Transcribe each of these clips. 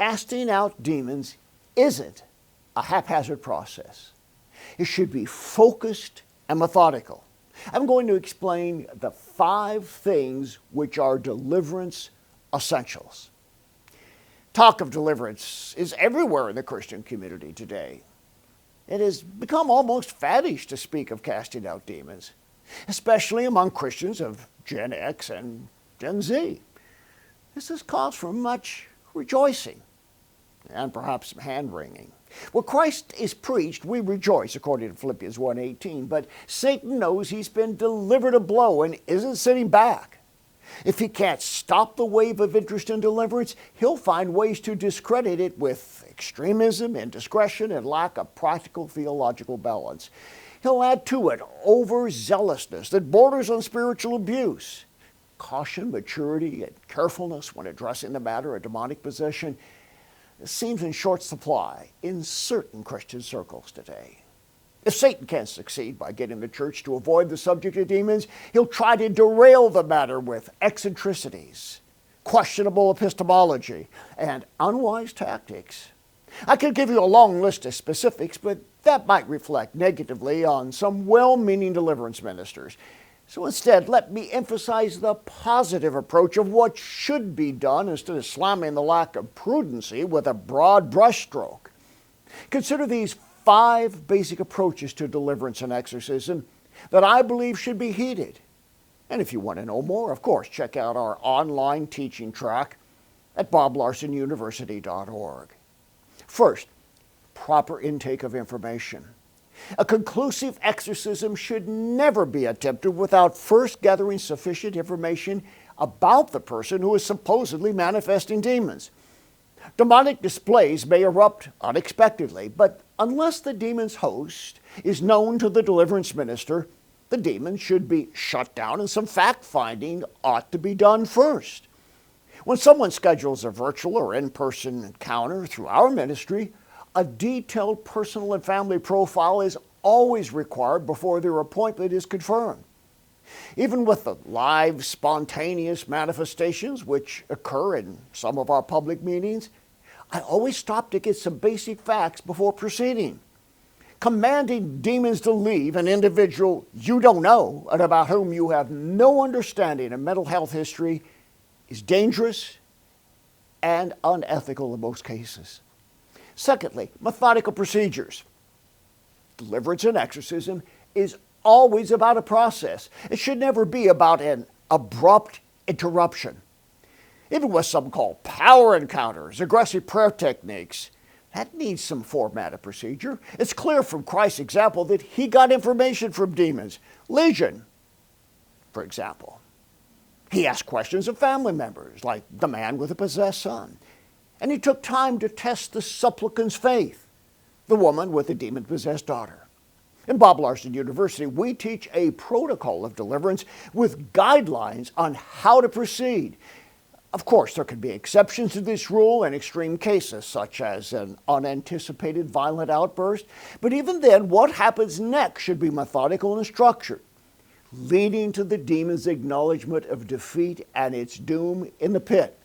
casting out demons isn't a haphazard process. It should be focused and methodical. I'm going to explain the 5 things which are deliverance essentials. Talk of deliverance is everywhere in the Christian community today. It has become almost faddish to speak of casting out demons, especially among Christians of Gen X and Gen Z. This has cause for much rejoicing and perhaps some hand-wringing. Where Christ is preached, we rejoice, according to Philippians 1:18, but Satan knows he's been delivered a blow and isn't sitting back. If he can't stop the wave of interest in deliverance, he'll find ways to discredit it with extremism, indiscretion, and lack of practical theological balance. He'll add to it overzealousness that borders on spiritual abuse. Caution, maturity, and carefulness when addressing the matter of demonic possession seems in short supply in certain Christian circles today. If Satan can't succeed by getting the church to avoid the subject of demons, he'll try to derail the matter with eccentricities, questionable epistemology, and unwise tactics. I could give you a long list of specifics, but that might reflect negatively on some well-meaning deliverance ministers. So instead, let me emphasize the positive approach of what should be done instead of slamming the lack of prudency with a broad brushstroke. Consider these 5 basic approaches to deliverance and exorcism that I believe should be heeded. And if you want to know more, of course, check out our online teaching track at boblarsonuniversity.org. First, proper intake of information. A conclusive exorcism should never be attempted without first gathering sufficient information about the person who is supposedly manifesting demons. Demonic displays may erupt unexpectedly, but unless the demon's host is known to the deliverance minister, the demon should be shut down and some fact-finding ought to be done first. When someone schedules a virtual or in-person encounter through our ministry, a detailed personal and family profile is always required before their appointment is confirmed. Even with the live, spontaneous manifestations which occur in some of our public meetings, I always stop to get some basic facts before proceeding. Commanding demons to leave an individual you don't know and about whom you have no understanding of mental health history is dangerous and unethical in most cases. Secondly, methodical procedures. Deliverance and exorcism is always about a process. It should never be about an abrupt interruption. Even with some called power encounters, aggressive prayer techniques, that needs some formatted procedure. It's clear from Christ's example that he got information from demons. Legion, for example. He asked questions of family members, like the man with a possessed son. And he took time to test the supplicant's faith, the woman with a demon-possessed daughter. In Bob Larson University, we teach a protocol of deliverance with guidelines on how to proceed. Of course, there can be exceptions to this rule in extreme cases, such as an unanticipated violent outburst. But even then, what happens next should be methodical and structured, leading to the demon's acknowledgement of defeat and its doom in the pit.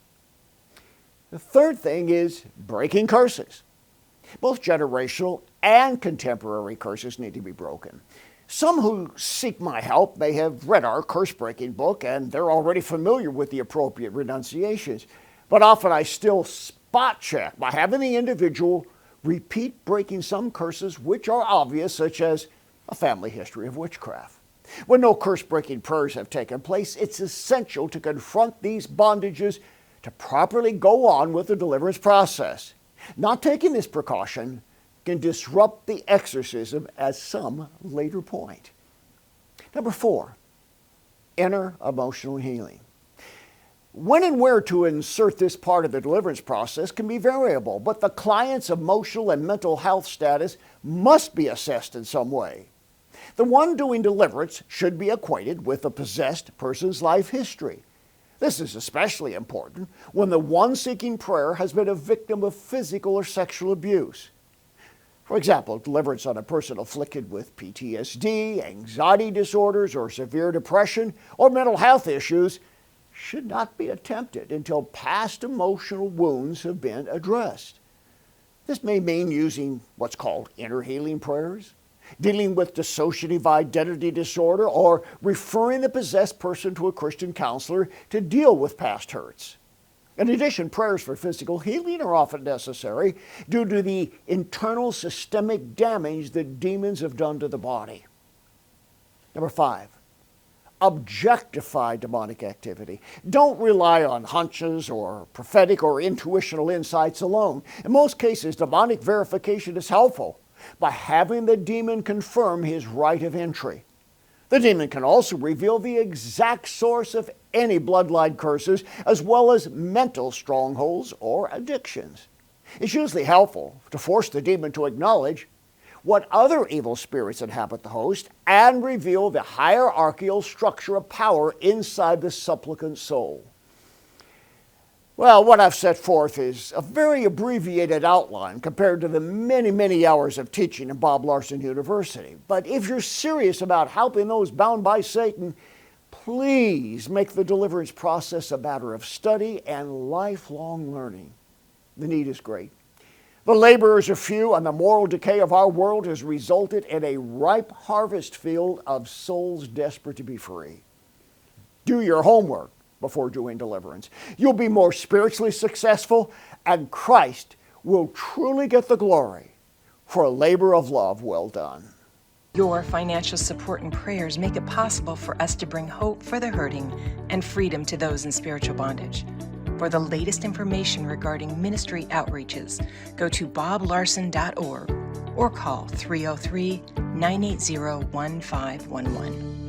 The third thing is breaking curses. Both generational and contemporary curses need to be broken. Some who seek my help may have read our curse-breaking book and they're already familiar with the appropriate renunciations. But often I still spot check by having the individual repeat breaking some curses which are obvious, such as a family history of witchcraft. When no curse-breaking prayers have taken place, it's essential to confront these bondages to properly go on with the deliverance process. Not taking this precaution can disrupt the exorcism at some later point. Number 4, inner emotional healing. When and where to insert this part of the deliverance process can be variable, but the client's emotional and mental health status must be assessed in some way. The one doing deliverance should be acquainted with the possessed person's life history. This is especially important when the one seeking prayer has been a victim of physical or sexual abuse. For example, deliverance on a person afflicted with PTSD, anxiety disorders, or severe depression, or mental health issues should not be attempted until past emotional wounds have been addressed. This may mean using what's called inner healing prayers, dealing with dissociative identity disorder, or referring the possessed person to a Christian counselor to deal with past hurts. In addition, prayers for physical healing are often necessary due to the internal systemic damage that demons have done to the body. Number 5, objectify demonic activity. Don't rely on hunches or prophetic or intuitional insights alone. In most cases, demonic verification is helpful by having the demon confirm his right of entry. The demon can also reveal the exact source of any bloodline curses, as well as mental strongholds or addictions. It's usually helpful to force the demon to acknowledge what other evil spirits inhabit the host and reveal the hierarchical structure of power inside the supplicant's soul. Well, what I've set forth is a very abbreviated outline compared to the many, many hours of teaching at Bob Larson University. But if you're serious about helping those bound by Satan, please make the deliverance process a matter of study and lifelong learning. The need is great. The laborers are few, and the moral decay of our world has resulted in a ripe harvest field of souls desperate to be free. Do your homework before doing deliverance. You'll be more spiritually successful, and Christ will truly get the glory for a labor of love well done. Your financial support and prayers make it possible for us to bring hope for the hurting and freedom to those in spiritual bondage. For the latest information regarding ministry outreaches, go to boblarson.org or call 303-980-1511.